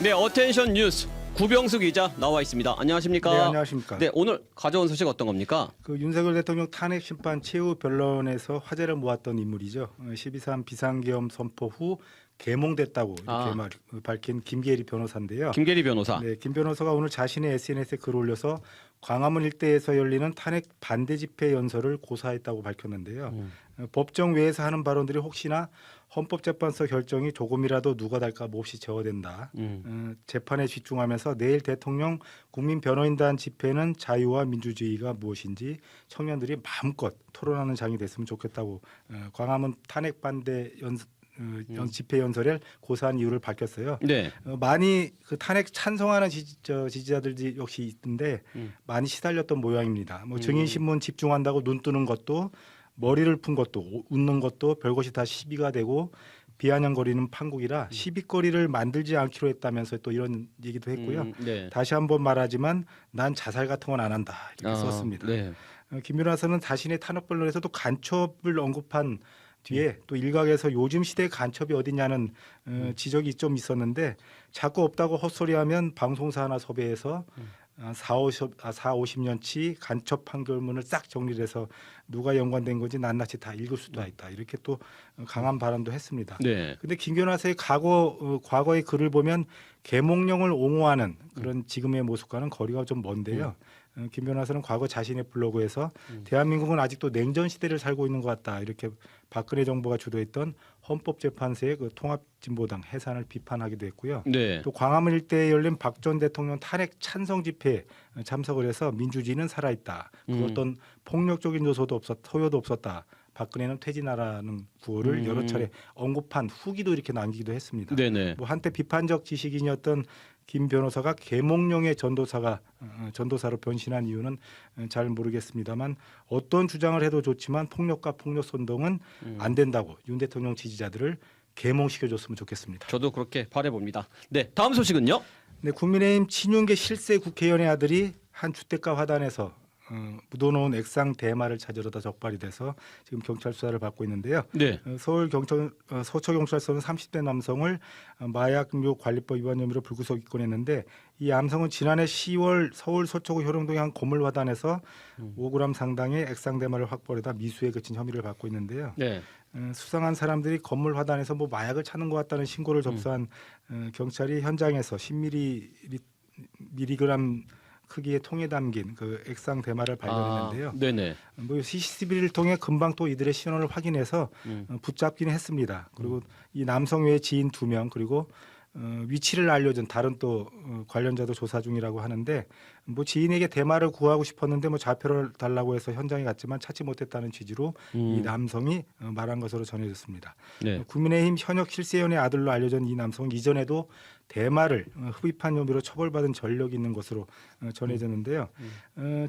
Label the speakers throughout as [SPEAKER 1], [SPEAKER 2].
[SPEAKER 1] 네, 어텐션 뉴스 구병수 기자 나와 있습니다. 안녕하십니까?
[SPEAKER 2] 네, 안녕하십니까?
[SPEAKER 1] 네, 오늘 가져온 소식 어떤 겁니까?
[SPEAKER 2] 그 윤석열 대통령 탄핵 심판 최후 변론에서 화제를 모았던 인물이죠. 12.3 비상계엄 선포 후 개몽됐다고 이렇게 밝힌 김계리 변호사인데요.
[SPEAKER 1] 김계리 변호사.
[SPEAKER 2] 네, 김 변호사가 오늘 자신의 SNS에 글을 올려서 광화문 일대에서 열리는 탄핵 반대 집회 연설을 고사했다고 밝혔는데요. 법정 외에서 하는 발언들이 혹시나 헌법재판소 결정이 조금이라도 누가 달까 몹시 제어된다. 재판에 집중하면서 내일 대통령 국민변호인단 집회는 자유와 민주주의가 무엇인지 청년들이 마음껏 토론하는 장이 됐으면 좋겠다고 광화문 탄핵 반대 집회 연설에 고사한 이유를 밝혔어요.
[SPEAKER 1] 네.
[SPEAKER 2] 많이 그 탄핵 찬성하는 지지자들이 역시 있는데 많이 시달렸던 모양입니다. 뭐 증인신문 집중한다고 눈 뜨는 것도 머리를 푼 것도 웃는 것도 별것이 다 시비가 되고 비아냥거리는 판국이라 시비거리를 만들지 않기로 했다면서 또 이런 얘기도 했고요.
[SPEAKER 1] 네.
[SPEAKER 2] 다시 한번 말하지만 난 자살 같은 건 안 한다 이렇게 썼습니다.
[SPEAKER 1] 네.
[SPEAKER 2] 김 변호사는 자신의 탄핵 변론에서도 간첩을 언급한 뒤에 또 일각에서 요즘 시대의 간첩이 어디냐는 지적이 좀 있었는데 자꾸 없다고 헛소리하면 방송사 하나 섭외해서 40-50년치 간첩 판결문을 싹 정리를 해서 누가 연관된 건지 낱낱이 다 읽을 수도 있다. 이렇게 또 강한 발언도 했습니다.
[SPEAKER 1] 네.
[SPEAKER 2] 근데 김 변호사의 과거의 글을 보면 계몽령을 옹호하는 그런 지금의 모습과는 거리가 좀 먼데요. 김 변호사는 과거 자신의 블로그에서 대한민국은 아직도 냉전 시대를 살고 있는 것 같다. 이렇게 박근혜 정부가 주도했던 헌법재판소의 그 통합진보당 해산을 비판하기도 했고요.
[SPEAKER 1] 네.
[SPEAKER 2] 또 광화문 일대에 열린 박 전 대통령 탄핵 찬성 집회에 참석을 해서 민주주의는 살아있다. 그 어떤 폭력적인 요소도 소요도 없었다. 박근혜는 퇴진하라는 구호를 여러 차례 언급한 후기도 이렇게 남기기도 했습니다.
[SPEAKER 1] 네네.
[SPEAKER 2] 뭐 한때 비판적 지식인이었던 김 변호사가 계몽령의 전도사로 변신한 이유는 잘 모르겠습니다만 어떤 주장을 해도 좋지만 폭력과 폭력 선동은 안 된다고 윤 대통령 지지자들을 계몽시켜줬으면 좋겠습니다.
[SPEAKER 1] 저도 그렇게 바라봅니다. 네, 다음 소식은요?
[SPEAKER 2] 네, 국민의힘 친윤계 실세 국회의원의 아들이 한 주택가 화단에서 묻어놓은 액상 대마를 찾으러다 적발이 돼서 지금 경찰 수사를 받고 있는데요.
[SPEAKER 1] 네.
[SPEAKER 2] 서초경찰서는 30대 남성을 마약류 관리법 위반 혐의로 불구속 입건했는데 이 남성은 지난해 10월 서울 서초구 효령동의 한 건물 화단에서 5g 상당의 액상 대마를 확보하다 미수에 그친 혐의를 받고 있는데요.
[SPEAKER 1] 네.
[SPEAKER 2] 수상한 사람들이 건물 화단에서 뭐 마약을 찾는 것 같다는 신고를 접수한 경찰이 현장에서 10mg 크기의 통에 담긴 그 액상 대마를 발견했는데요.
[SPEAKER 1] 네네.
[SPEAKER 2] 뭐 CCTV를 통해 금방 또 이들의 신원을 확인해서 붙잡기는 했습니다. 그리고 이 남성 외에 지인 2명 그리고 위치를 알려준 다른 또 관련자도 조사 중이라고 하는데 뭐 지인에게 대마를 구하고 싶었는데 뭐 좌표를 달라고 해서 현장에 갔지만 찾지 못했다는 취지로 이 남성이 말한 것으로 전해졌습니다.
[SPEAKER 1] 네.
[SPEAKER 2] 국민의힘 현역 실세연의 아들로 알려진 이 남성은 이전에도 대마를 흡입한 혐의로 처벌받은 전력이 있는 것으로 전해졌는데요.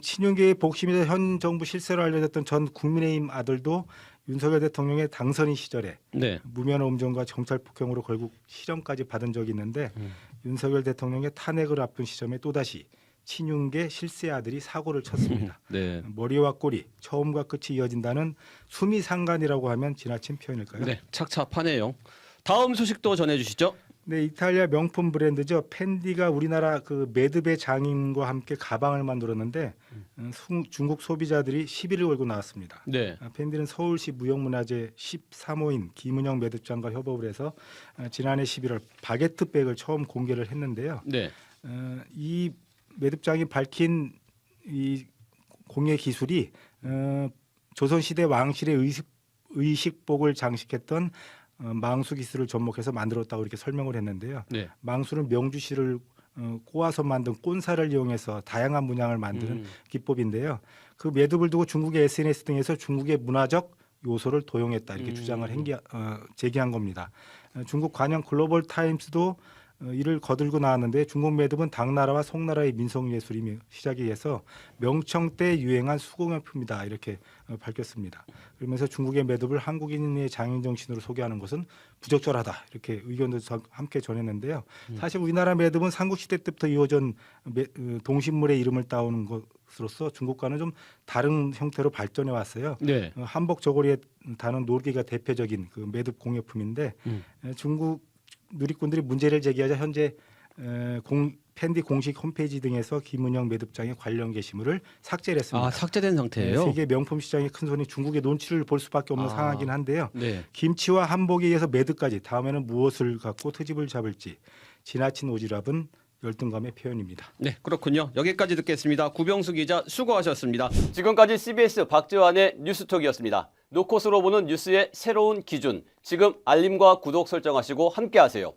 [SPEAKER 2] 친윤계의 복심이자 현 정부 실세로 알려졌던 전 국민의힘 아들도 윤석열 대통령의 당선인 시절에
[SPEAKER 1] 네.
[SPEAKER 2] 무면허 음주운전과 경찰 폭행으로 결국 실형까지 받은 적이 있는데 윤석열 대통령의 탄핵을 앞둔 시점에 또다시 친윤계 실세 아들이 사고를 쳤습니다.
[SPEAKER 1] 네.
[SPEAKER 2] 머리와 꼬리, 처음과 끝이 이어진다는 수미상관이라고 하면 지나친 표현일까요?
[SPEAKER 1] 네. 착착하네요. 다음 소식도 전해주시죠.
[SPEAKER 2] 네, 이탈리아 명품 브랜드죠. 펜디가 우리나라 그 매듭의 장인과 함께 가방을 만들었는데 중국 소비자들이 시비를 걸고 나왔습니다.
[SPEAKER 1] 네.
[SPEAKER 2] 펜디는 서울시 무형문화재 13호인 김은영 매듭장과 협업을 해서 지난해 11월 바게트백을 처음 공개를 했는데요.
[SPEAKER 1] 네.
[SPEAKER 2] 이 매듭장이 밝힌 이 공예 기술이 조선시대 왕실의 의식복을 장식했던 망수 기술을 접목해서 만들었다고 이렇게 설명을 했는데요.
[SPEAKER 1] 네.
[SPEAKER 2] 망수는 명주실을 꼬아서 만든 꼰사를 이용해서 다양한 문양을 만드는 기법인데요. 그 매듭을 두고 중국의 SNS 등에서 중국의 문화적 요소를 도용했다 이렇게 주장을 제기한 겁니다. 중국 관영 글로벌 타임스도 이를 거들고 나왔는데 중국 매듭은 당나라와 송나라의 민속예술이 시작이 해서 명청 때 유행한 수공예품이다 이렇게 밝혔습니다. 그러면서 중국의 매듭을 한국인의 장인 정신으로 소개하는 것은 부적절하다 이렇게 의견도 함께 전했는데요. 사실 우리나라 매듭은 삼국시대 때부터 이어진 동식물의 이름을 따오는 것으로서 중국과는 좀 다른 형태로 발전해 왔어요.
[SPEAKER 1] 네.
[SPEAKER 2] 한복 저고리에 다는 노르기가 대표적인 그 매듭 공예품인데 중국 누리꾼들이 문제를 제기하자 현재 팬디 공식 홈페이지 등에서 김은영 매듭장의 관련 게시물을 삭제를 했습니다.
[SPEAKER 1] 아, 삭제된 상태예요?
[SPEAKER 2] 세계 명품 시장의 큰 손이 중국의 눈치를 볼 수밖에 없는 상황이긴 한데요.
[SPEAKER 1] 네.
[SPEAKER 2] 김치와 한복에 의해서 매듭까지 다음에는 무엇을 갖고 트집을 잡을지 지나친 오지랖은 열등감의 표현입니다.
[SPEAKER 1] 네, 그렇군요. 여기까지 듣겠습니다. 구병수 기자 수고하셨습니다. 지금까지 CBS 박재환의 뉴스톡이었습니다. 노컷으로 보는 뉴스의 새로운 기준. 지금 알림과 구독 설정하시고 함께하세요.